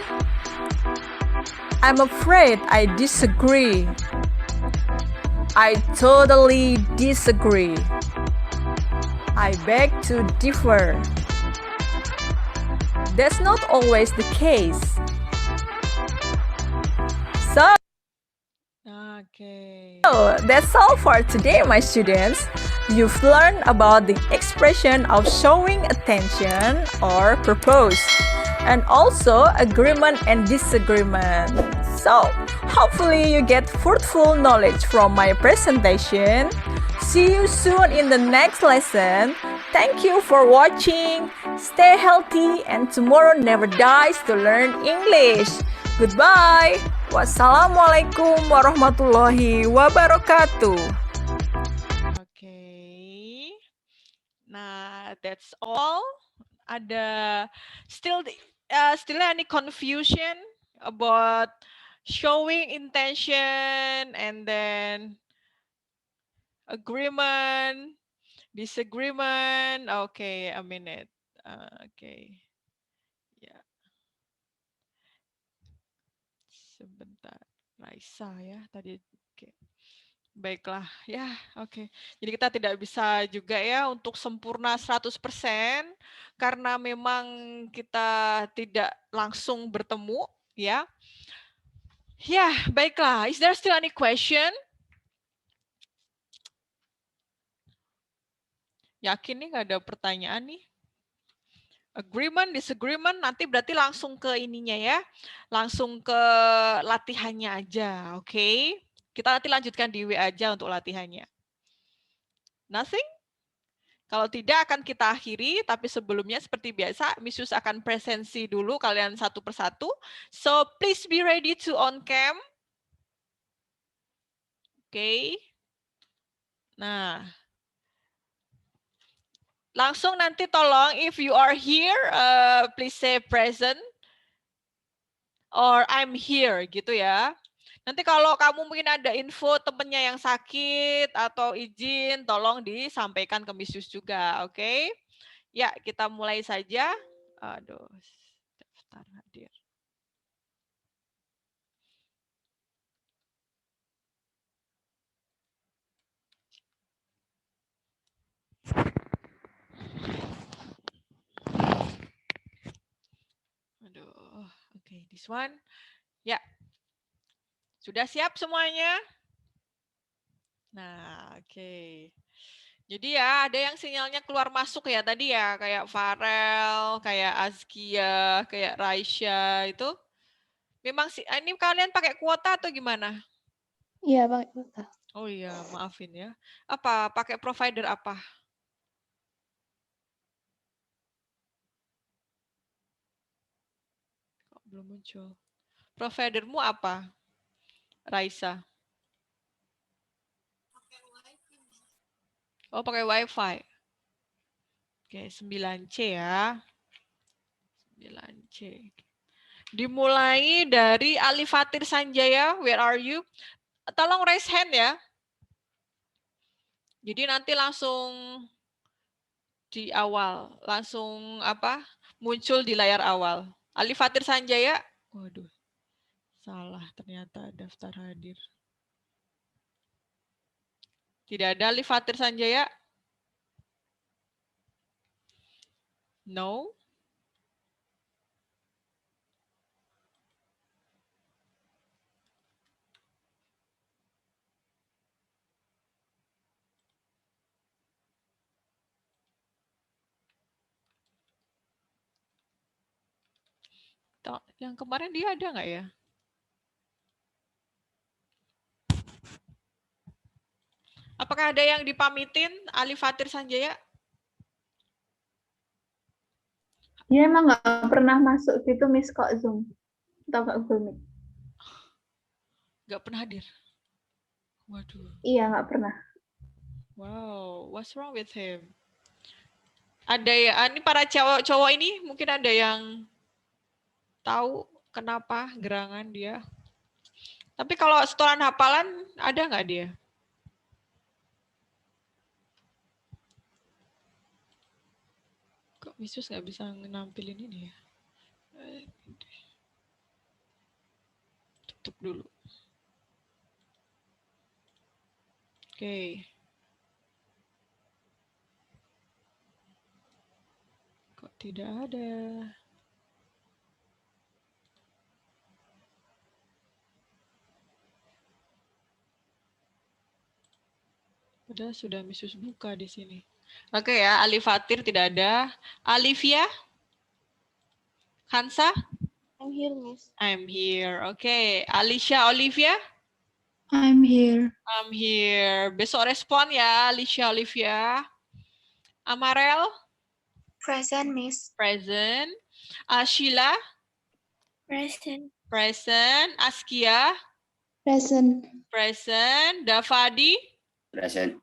I'm afraid I disagree. I totally disagree. I beg to differ. That's not always the case. So, that's all for today, my students. You've learned about the expression of showing attention or purpose, and also agreement and disagreement. So, hopefully you get fruitful knowledge from my presentation. See you soon in the next lesson. Thank you for watching. Stay healthy and tomorrow never dies to learn English. Goodbye. Wassalamualaikum warahmatullahi wabarakatuh. Okay. Nah, that's all. Ada still any confusion about showing intention and then agreement, disagreement? Okay, a minute. Okay. Ya. Sebentar. Raisa ya tadi. Oke. Baiklah, ya, oke. Jadi kita tidak bisa juga ya untuk sempurna 100% karena memang kita tidak langsung bertemu, ya. Ya, baiklah. Is there still any question? Yakin nih nggak ada pertanyaan nih? Agreement, disagreement, nanti berarti langsung ke ininya ya. Langsung ke latihannya aja, oke? Kita nanti lanjutkan di WA aja untuk latihannya. Nothing? Kalau tidak akan kita akhiri, tapi sebelumnya seperti biasa, Miss Yus akan presensi dulu kalian satu persatu. So, please be ready to on cam. Oke. Nah, langsung nanti tolong, if you are here, please say present. Or I'm here, gitu ya. Nanti kalau kamu mungkin ada info temennya yang sakit atau izin, tolong disampaikan ke Miss Yus juga, oke? Ya, kita mulai saja. Aduh, daftar hadir. Aduh, oke, this one. Ya, sudah siap semuanya? Nah, oke. Jadi ya, ada yang sinyalnya keluar masuk ya tadi ya, kayak Farel, kayak Azkia, kayak Raisya itu. Memang sih, ini kalian pakai kuota atau gimana? Iya, pakai kuota. Oh iya, maafin ya. Apa, pakai provider apa? Kok belum muncul? Providermu apa, Raisa? Oh, pakai WiFi. Oke, 9C ya. 9C. Dimulai dari Ali Fatir Sanjaya, where are you? Tolong raise hand ya. Jadi nanti langsung di awal, langsung apa? Muncul di layar awal. Ali Fatir Sanjaya. Waduh. Salah ternyata daftar hadir. Tidak ada Ali Fatir Sanjaya? No. Yang kemarin dia ada nggak ya? Apakah ada yang dipamitin Ali Fatir Sanjaya? Dia emang nggak pernah masuk gitu Miss kok Zoom atau nggak Google Meet. Nggak pernah hadir. Waduh. Iya nggak pernah. Wow, what's wrong with him? Ada ya, ini para cowok ini mungkin ada yang tahu kenapa gerangan dia. Tapi kalau setoran hafalan ada nggak dia? Kok Miss Yus nggak bisa nampilin ini ya? Tutup dulu. Oke. Kok tidak ada? Padahal sudah Miss Yus buka di sini. Oke ya, Ali Fatir tidak ada. Alivia? Hansa? I'm here, Miss. I'm here. Oke. Alicia Olivia? I'm here. I'm here. Besok respon ya, Alicia Olivia. Amarel? Present, Miss. Present. Sheila? Present. Present. Askia? Present. Present. Davadi? Present.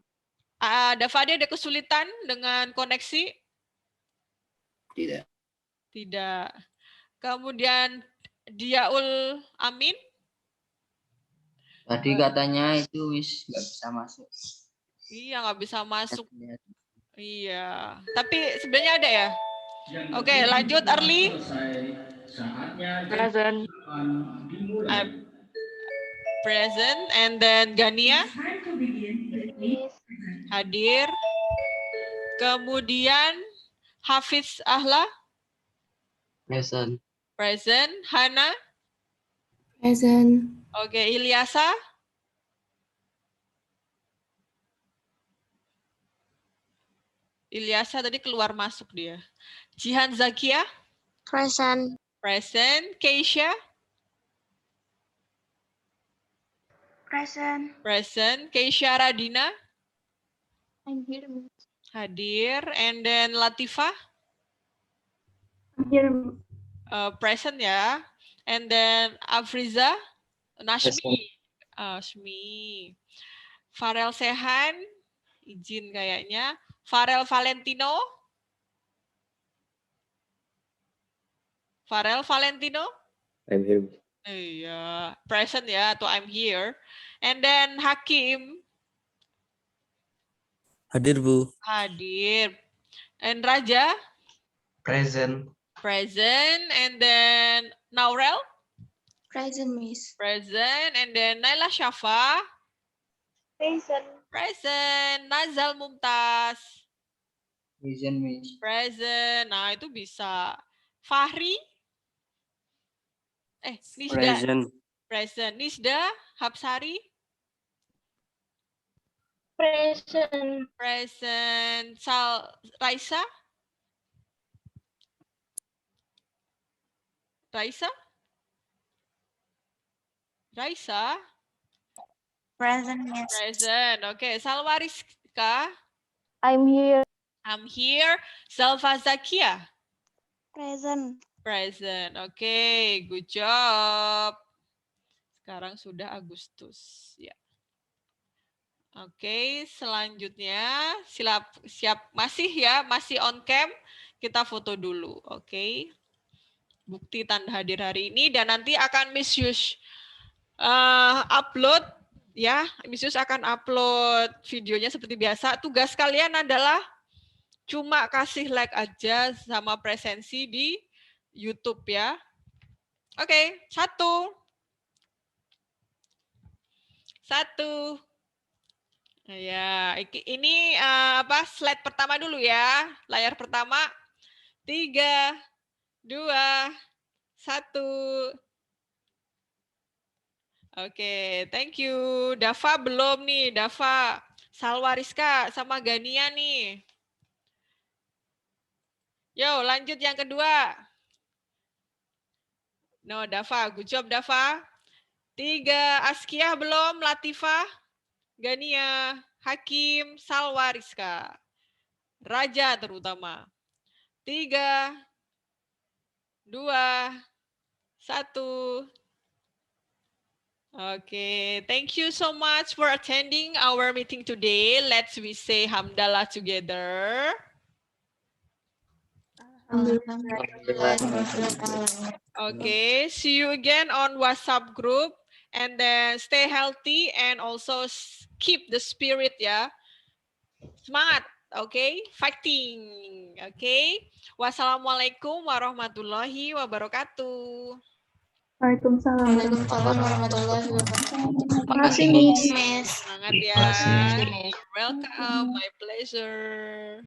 Davadi ada kesulitan dengan koneksi? Tidak. Tidak. Kemudian Diaul Amin? Tadi katanya itu Miss nggak bisa masuk. Iya, nggak bisa masuk. Iya. Tapi sebenarnya ada ya? Oke, lanjut Arli. Present. Present. And then Gania? Hadir. Kemudian Hafiz Ahla? Present. Present. Hana? Present. Oke, Ilyasa? Ilyasa tadi keluar masuk dia. Jihan Zakia? Present. Present. Keisha? Present. Present. Keisha Radina? I'm here. Hadir. And then Latifah? I'm here. Present ya. And then Afriza? Nashmi? Shmi. Farel Sehan? Izin kayaknya. Farel Valentino? Farel Valentino? I'm here. Iya, present ya, atau I'm here. And then Hakim? Hadir, Bu. Hadir. And Raja? Present. Present. And then Naurel? Present, Miss. Present. And then Naila Syafa? Present. Present. Nazal Mumtaz? Present, Miss. Present. Nah, itu bisa. Fahri? Nisda? Present. Present. Nisda? Hapsari? Present. Present. Raisa? Raisa? Raisa? Present, Miss. Present. Okay. Salwa Rizka? I'm here. I'm here. Salva Zakia? Present. Present. Okay. Good job. Sekarang sudah Agustus. Ya. Oke. Selanjutnya siap masih ya, masih on cam. Kita foto dulu. Oke. Bukti tanda hadir hari ini dan nanti akan Miss Yus upload ya. Miss Yus akan upload videonya seperti biasa. Tugas kalian adalah cuma kasih like aja sama presensi di YouTube ya. Oke, satu. Ya, ini slide pertama dulu ya. Layar pertama. 3, 2, 1. Oke, thank you. Dava belum nih, Dava. Salwa Rizka sama Gania nih. Yo, lanjut yang kedua. No, Dava. Good job, Dava. 3, Askia belum, Latifah, Gania, Hakim, Salwa Rizka. Raja terutama. 3, 2, 1. Okay, thank you so much for attending our meeting today. Let's we say Hamdalah together. Okay, see you again on WhatsApp group, and then stay healthy and also keep the spirit ya. Semangat, okay? Fighting, okay? Wassalamualaikum warahmatullahi wabarakatuh. Waalaikumsalam. Waalaikumsalam warahmatullahi wabarakatuh. Makasih, Miss. Semangat ya. Welcome, my pleasure.